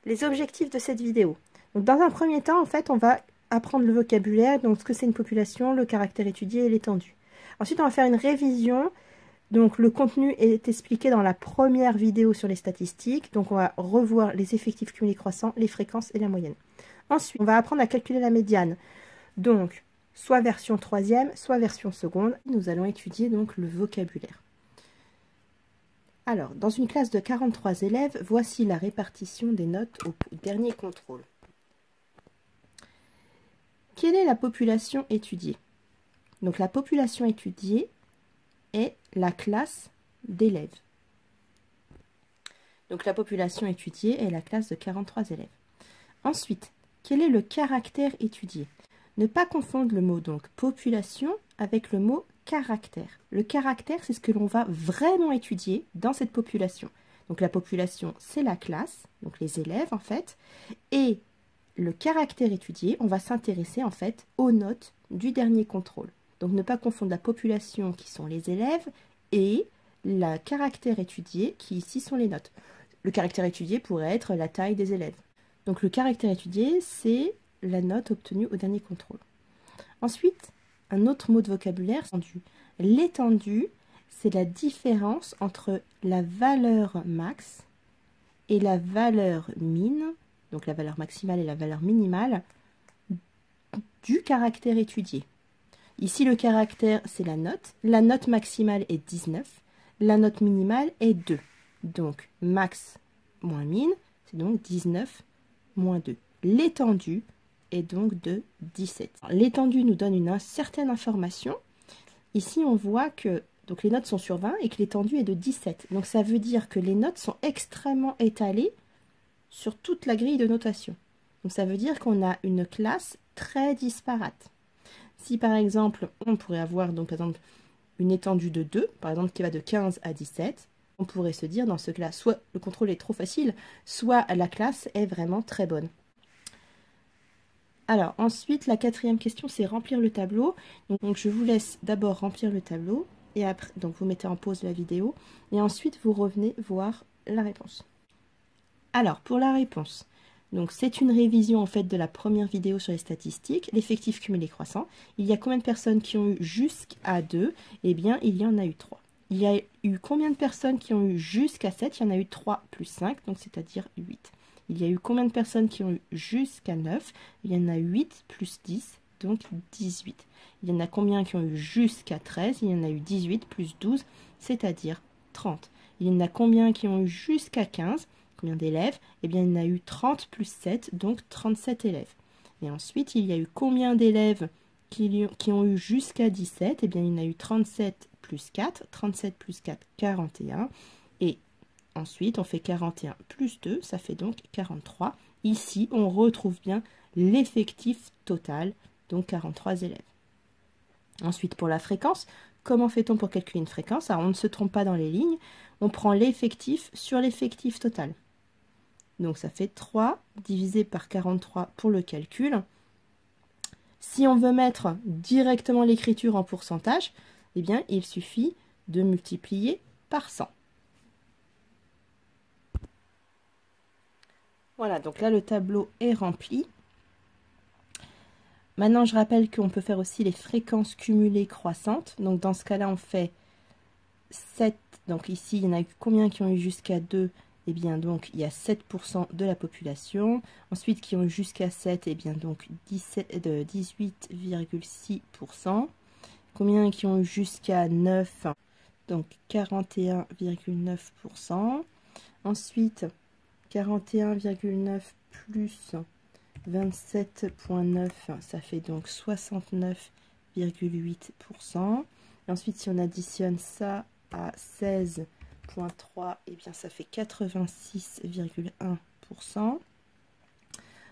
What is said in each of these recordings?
les objectifs de cette vidéo. Donc, dans un premier temps, en fait, on va apprendre le vocabulaire, donc ce que c'est une population, le caractère étudié et l'étendue. Ensuite, on va faire une révision. Donc, le contenu est expliqué dans la première vidéo sur les statistiques. Donc, on va revoir les effectifs cumulés croissants, les fréquences et la moyenne. Ensuite, on va apprendre à calculer la médiane. Donc, soit version 3e, soit version seconde. Nous allons étudier donc le vocabulaire. Alors, dans une classe de 43 élèves, voici la répartition des notes au dernier contrôle. Quelle est la population étudiée? Donc, la population étudiée est la classe d'élèves. Donc, la population étudiée est la classe de 43 élèves. Ensuite, quel est le caractère étudié? Ne pas confondre le mot donc population avec le mot caractère. Le caractère, c'est ce que l'on va vraiment étudier dans cette population. Donc la population, c'est la classe, donc les élèves en fait, et le caractère étudié, on va s'intéresser en fait aux notes du dernier contrôle. Donc ne pas confondre la population qui sont les élèves et le caractère étudié qui ici sont les notes. Le caractère étudié pourrait être la taille des élèves. Donc le caractère étudié, c'est la note obtenue au dernier contrôle. Ensuite, un autre mot de vocabulaire, l'étendue, c'est la différence entre la valeur max et la valeur min, donc la valeur maximale et la valeur minimale, du caractère étudié. Ici, le caractère, c'est la note maximale est 19, la note minimale est 2. Donc, max moins min, c'est donc 19 moins 2. L'étendue est donc de 17. L'étendue nous donne une certaine information. Ici, on voit que donc les notes sont sur 20 et que l'étendue est de 17. Donc, ça veut dire que les notes sont extrêmement étalées sur toute la grille de notation. Donc, ça veut dire qu'on a une classe très disparate. Si, par exemple, on pourrait avoir donc, par exemple, une étendue de 2, par exemple, qui va de 15 à 17, on pourrait se dire dans ce cas-là, soit le contrôle est trop facile, soit la classe est vraiment très bonne. Alors, ensuite, la quatrième question, c'est remplir le tableau. Donc, je vous laisse d'abord remplir le tableau, et après, donc vous mettez en pause la vidéo, et ensuite, vous revenez voir la réponse. Alors, pour la réponse, donc c'est une révision en fait de la première vidéo sur les statistiques, l'effectif cumulé croissant. Il y a combien de personnes qui ont eu jusqu'à 2? Eh bien, il y en a eu 3. Il y a eu combien de personnes qui ont eu jusqu'à 7? Il y en a eu 3 plus 5, donc c'est-à-dire 8. Il y a eu combien de personnes qui ont eu jusqu'à 9? Il y en a 8 plus 10, donc 18. Il y en a combien qui ont eu jusqu'à 13? Il y en a eu 18 plus 12, c'est-à-dire 30. Il y en a combien qui ont eu jusqu'à 15? Combien d'élèves? Eh bien, il y en a eu 30 plus 7, donc 37 élèves. Et ensuite, il y a eu combien d'élèves qui ont eu jusqu'à 17? Eh bien, il y en a eu 37 plus 4. 37 plus 4, 41. Et ensuite, on fait 41 plus 2, ça fait donc 43. Ici, on retrouve bien l'effectif total, donc 43 élèves. Ensuite, pour la fréquence, comment fait-on pour calculer une fréquence? Alors, on ne se trompe pas dans les lignes. On prend l'effectif sur l'effectif total. Donc, ça fait 3 divisé par 43 pour le calcul. Si on veut mettre directement l'écriture en pourcentage, eh bien, il suffit de multiplier par 100. Voilà, donc là, le tableau est rempli. Maintenant, je rappelle qu'on peut faire aussi les fréquences cumulées croissantes. Donc, dans ce cas-là, on fait 7. Donc, ici, il y en a eu combien qui ont eu jusqu'à 2? Eh bien, donc, il y a 7% de la population. Ensuite, qui ont eu jusqu'à 7? Eh bien, donc, 18,6%. Combien qui ont eu jusqu'à 9? Donc, 41,9%. Ensuite, 41,9 plus 27,9, ça fait donc 69,8%. Et ensuite, si on additionne ça à 16,3, eh bien ça fait 86,1%.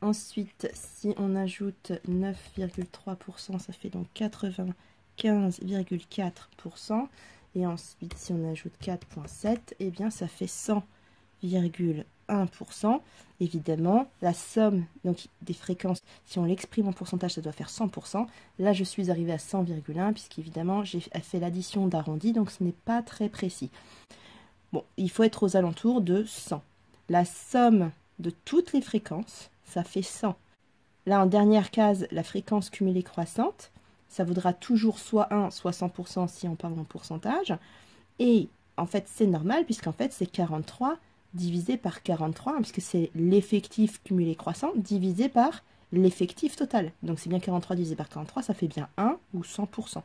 Ensuite, si on ajoute 9,3%, ça fait donc 95,4%. Et ensuite, si on ajoute 4,7, eh bien ça fait 100,1%. Évidemment, la somme donc, des fréquences, si on l'exprime en pourcentage, ça doit faire 100%. Là, je suis arrivée à 100,1 puisqu'évidemment, j'ai fait l'addition d'arrondi, donc ce n'est pas très précis. Bon, il faut être aux alentours de 100. La somme de toutes les fréquences, ça fait 100. Là, en dernière case, la fréquence cumulée croissante, ça vaudra toujours soit 1, soit 100% si on parle en pourcentage. Et en fait, c'est normal, puisqu'en fait, c'est 43 divisé par 43, puisque c'est l'effectif cumulé croissant divisé par l'effectif total. Donc, c'est bien 43 divisé par 43, ça fait bien 1 ou 100%.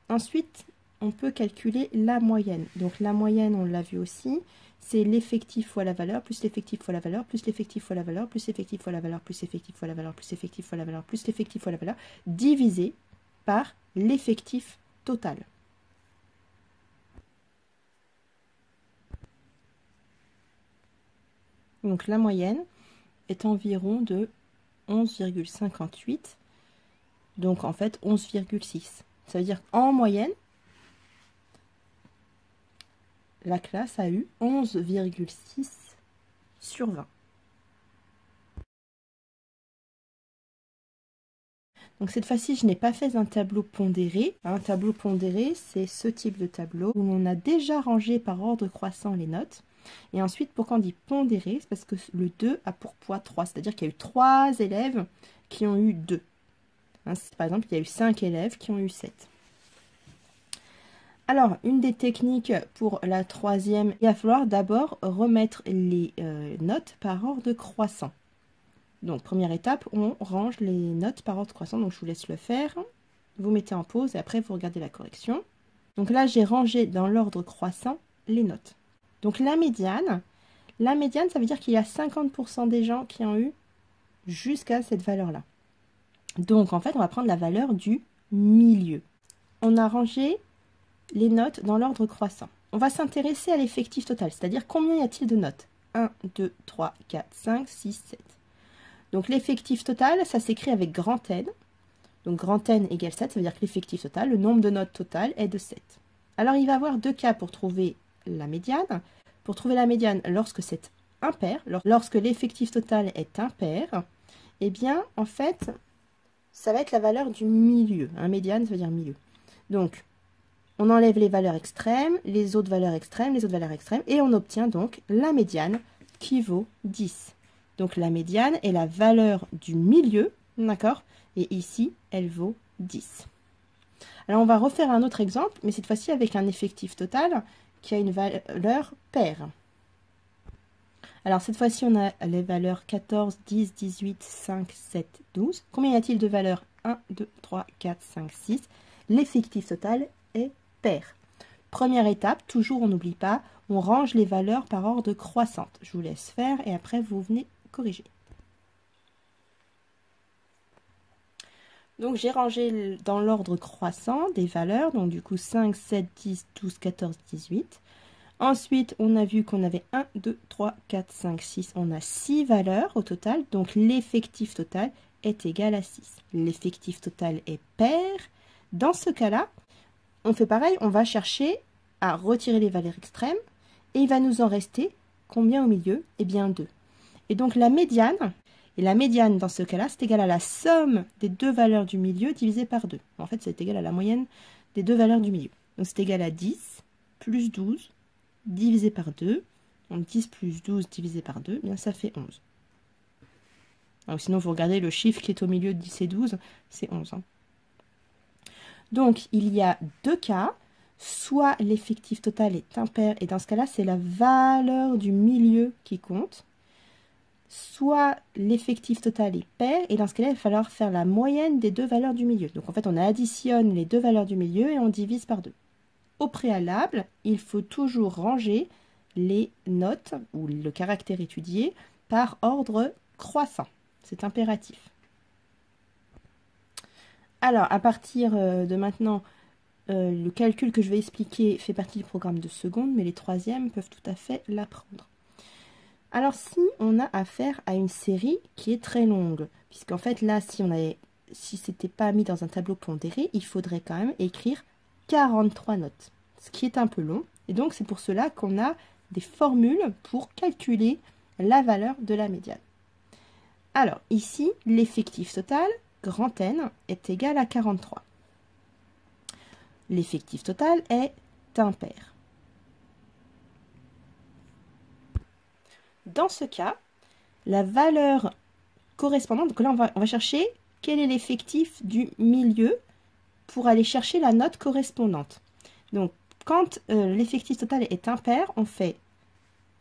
Ensuite, on peut calculer la moyenne. Donc, la moyenne, on l'a vu aussi, c'est l'effectif fois la valeur, plus l'effectif fois la valeur, plus l'effectif fois la valeur, plus l'effectif fois la valeur, plus l'effectif fois la valeur, plus l'effectif fois la valeur, plus l'effectif fois la valeur, divisé par l'effectif total. Donc la moyenne est environ de 11,58, donc en fait 11,6. Ça veut dire qu'en moyenne, la classe a eu 11,6 sur 20. Donc cette fois-ci, je n'ai pas fait un tableau pondéré. Un tableau pondéré, c'est ce type de tableau où on a déjà rangé par ordre croissant les notes. Et ensuite, pourquoi on dit pondéré? C'est parce que le 2 a pour poids 3, c'est-à-dire qu'il y a eu 3 élèves qui ont eu 2. Hein, par exemple, il y a eu 5 élèves qui ont eu 7. Alors, une des techniques pour la troisième, il va falloir d'abord remettre les notes par ordre croissant. Donc, première étape, on range les notes par ordre croissant. Donc, je vous laisse le faire. Vous mettez en pause et après, vous regardez la correction. Donc là, j'ai rangé dans l'ordre croissant les notes. Donc, la médiane, ça veut dire qu'il y a 50% des gens qui ont eu jusqu'à cette valeur-là. Donc, en fait, on va prendre la valeur du milieu. On a rangé les notes dans l'ordre croissant. On va s'intéresser à l'effectif total, c'est-à-dire combien y a-t-il de notes? 1, 2, 3, 4, 5, 6, 7. Donc l'effectif total, ça s'écrit avec grand N. Donc grand N égale 7, ça veut dire que l'effectif total, le nombre de notes totales est de 7. Alors il va y avoir deux cas pour trouver la médiane. Pour trouver la médiane lorsque c'est impair, lorsque l'effectif total est impair, eh bien en fait, ça va être la valeur du milieu. Un médiane, ça veut dire milieu. Donc, on enlève les valeurs extrêmes, les autres valeurs extrêmes, les autres valeurs extrêmes, et on obtient donc la médiane qui vaut 10. Donc la médiane est la valeur du milieu, d'accord? Et ici, elle vaut 10. Alors on va refaire un autre exemple, mais cette fois-ci avec un effectif total qui a une valeur paire. Alors cette fois-ci, on a les valeurs 14, 10, 18, 5, 7, 12. Combien y a-t-il de valeurs? 1, 2, 3, 4, 5, 6. L'effectif total est pair. Première étape, toujours on n'oublie pas, on range les valeurs par ordre croissant. Je vous laisse faire et après vous venez corriger. Donc j'ai rangé dans l'ordre croissant des valeurs, donc du coup 5, 7, 10, 12, 14, 18. Ensuite, on a vu qu'on avait 1, 2, 3, 4, 5, 6. On a 6 valeurs au total, donc l'effectif total est égal à 6. L'effectif total est pair. Dans ce cas-là, on fait pareil, on va chercher à retirer les valeurs extrêmes et il va nous en rester combien au milieu? Eh bien 2. Et donc la médiane dans ce cas-là, c'est égal à la somme des deux valeurs du milieu divisé par 2. En fait, c'est égal à la moyenne des deux valeurs du milieu. Donc c'est égal à 10 plus 12 divisé par 2. Donc 10 plus 12 divisé par 2, bien ça fait 11. Donc, sinon, vous regardez le chiffre qui est au milieu de 10 et 12, c'est 11. Hein. Donc, il y a deux cas. Soit l'effectif total est impair, et dans ce cas-là, c'est la valeur du milieu qui compte. Soit l'effectif total est pair, et dans ce cas-là, il va falloir faire la moyenne des deux valeurs du milieu. Donc, en fait, on additionne les deux valeurs du milieu et on divise par 2. Au préalable, il faut toujours ranger les notes, ou le caractère étudié, par ordre croissant. C'est impératif. Alors, à partir de maintenant, le calcul que je vais expliquer fait partie du programme de seconde, mais les troisièmes peuvent tout à fait l'apprendre. Alors, si on a affaire à une série qui est très longue, puisqu'en fait, là, si c'était pas mis dans un tableau pondéré, il faudrait quand même écrire 43 notes, ce qui est un peu long. Et donc, c'est pour cela qu'on a des formules pour calculer la valeur de la médiane. Alors, ici, l'effectif total, grand N, est égal à 43. L'effectif total est impair. Dans ce cas, la valeur correspondante. Donc là, on va chercher quel est l'effectif du milieu pour aller chercher la note correspondante. Donc, quand l'effectif total est impair, on fait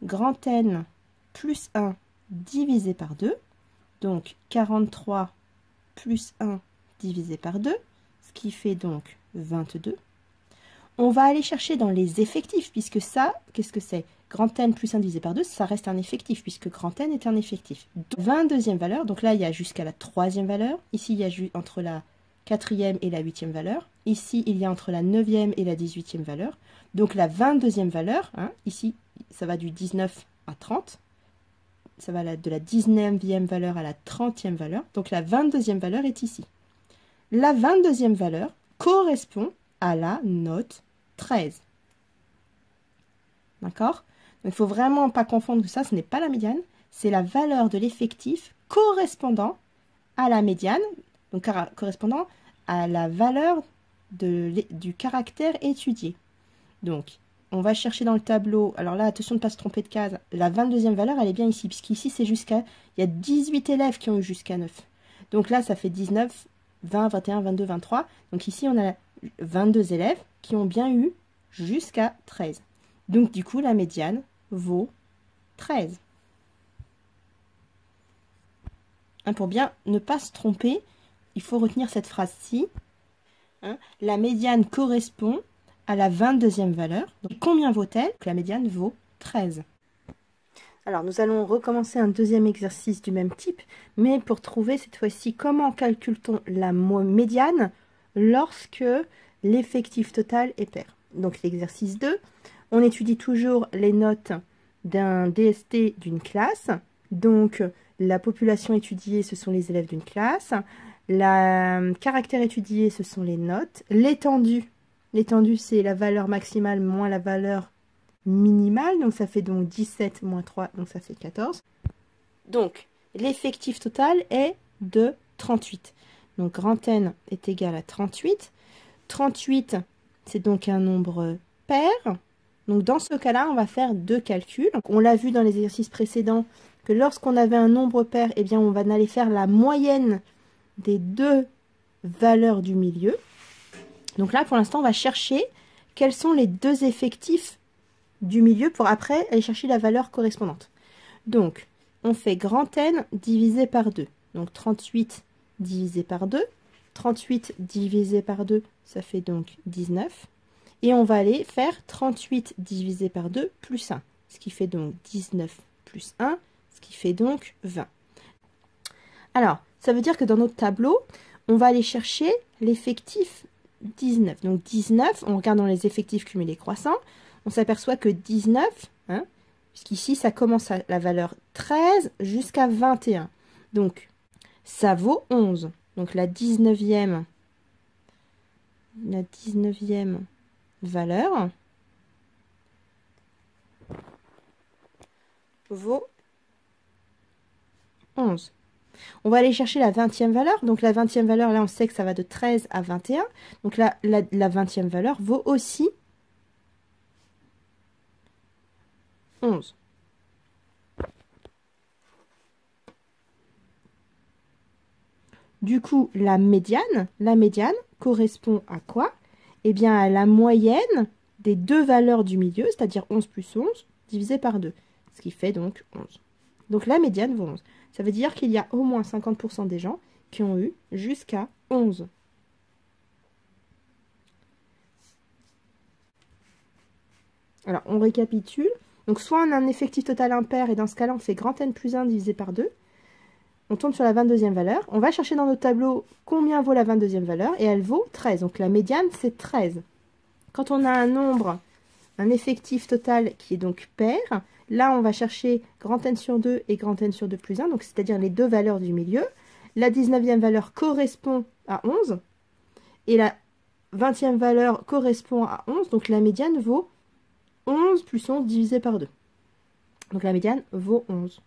grand N plus 1 divisé par 2. Donc, 43 plus 1 divisé par 2, ce qui fait donc 22. On va aller chercher dans les effectifs, puisque ça, qu'est-ce que c'est? Grand N plus 1 divisé par 2, ça reste un effectif, puisque grand N est un effectif. 22e valeur, donc là, il y a jusqu'à la 3e valeur. Ici, il y a entre la 4e et la 8e valeur. Ici, il y a entre la 9e et la 18e valeur. Donc la 22e valeur, hein, ici, ça va du 19 à 30. Ça va de la 19e valeur à la 30e valeur. Donc la 22e valeur est ici. La 22e valeur correspond à la note 13. D'accord? Il ne faut vraiment pas confondre ça, ce n'est pas la médiane, c'est la valeur de l'effectif correspondant à la médiane, donc correspondant à la valeur du caractère étudié. Donc, on va chercher dans le tableau, alors là, attention de ne pas se tromper de case, la 22e valeur, elle est bien ici, puisqu'ici, c'est jusqu'à, il y a 18 élèves qui ont eu jusqu'à 9. Donc là, ça fait 19, 20, 21, 22, 23. Donc ici, on a 22 élèves qui ont bien eu jusqu'à 13. Donc du coup, la médiane vaut 13. Hein, pour bien ne pas se tromper, il faut retenir cette phrase-ci. Hein, la médiane correspond à la 22e valeur. Donc, combien vaut-elle? La médiane vaut 13. Alors, nous allons recommencer un deuxième exercice du même type, mais pour trouver cette fois-ci comment calcule-t-on la médiane lorsque l'effectif total est pair. Donc, l'exercice 2, on étudie toujours les notes d'un DST d'une classe. Donc, la population étudiée, ce sont les élèves d'une classe. Le caractère étudié, ce sont les notes. L'étendue, c'est la valeur maximale moins la valeur minimale. Donc, ça fait donc 17 moins 3, donc ça fait 14. Donc, l'effectif total est de 38. Donc, grand N est égal à 38. 38, c'est donc un nombre pair. Donc, dans ce cas-là, on va faire deux calculs. Donc, on l'a vu dans les exercices précédents que lorsqu'on avait un nombre pair, eh bien, on va aller faire la moyenne des deux valeurs du milieu. Donc là, pour l'instant, on va chercher quels sont les deux effectifs du milieu pour après aller chercher la valeur correspondante. Donc, on fait grand N divisé par 2. Donc, 38 divisé par 2. 38 divisé par 2, ça fait donc 19. Et on va aller faire 38 divisé par 2 plus 1. Ce qui fait donc 19 plus 1, ce qui fait donc 20. Alors, ça veut dire que dans notre tableau, on va aller chercher l'effectif 19. Donc 19, on regarde dans les effectifs cumulés croissants, on s'aperçoit que 19, hein, puisqu'ici ça commence à la valeur 13 jusqu'à 21. Donc ça vaut 11. Donc la 19e valeur vaut 11. On va aller chercher la 20e valeur. Donc la 20e valeur, là on sait que ça va de 13 à 21. Donc là, la 20e valeur vaut aussi 11. Du coup, la médiane correspond à quoi? Eh bien, à la moyenne des deux valeurs du milieu, c'est-à-dire 11 plus 11, divisé par 2. Ce qui fait donc 11. Donc la médiane vaut 11. Ça veut dire qu'il y a au moins 50% des gens qui ont eu jusqu'à 11. Alors, on récapitule. Donc, soit on a un effectif total impair, et dans ce cas-là, on fait grand N plus 1 divisé par 2. On tombe sur la 22e valeur. On va chercher dans notre tableau combien vaut la 22e valeur, et elle vaut 13. Donc, la médiane, c'est 13. Quand on a un nombre, un effectif total qui est donc pair, là, on va chercher grand N sur 2 et grand N sur 2 plus 1, donc c'est-à-dire les deux valeurs du milieu. La 19e valeur correspond à 11, et la 20e valeur correspond à 11, donc la médiane vaut 11 plus 11 divisé par 2. Donc la médiane vaut 11.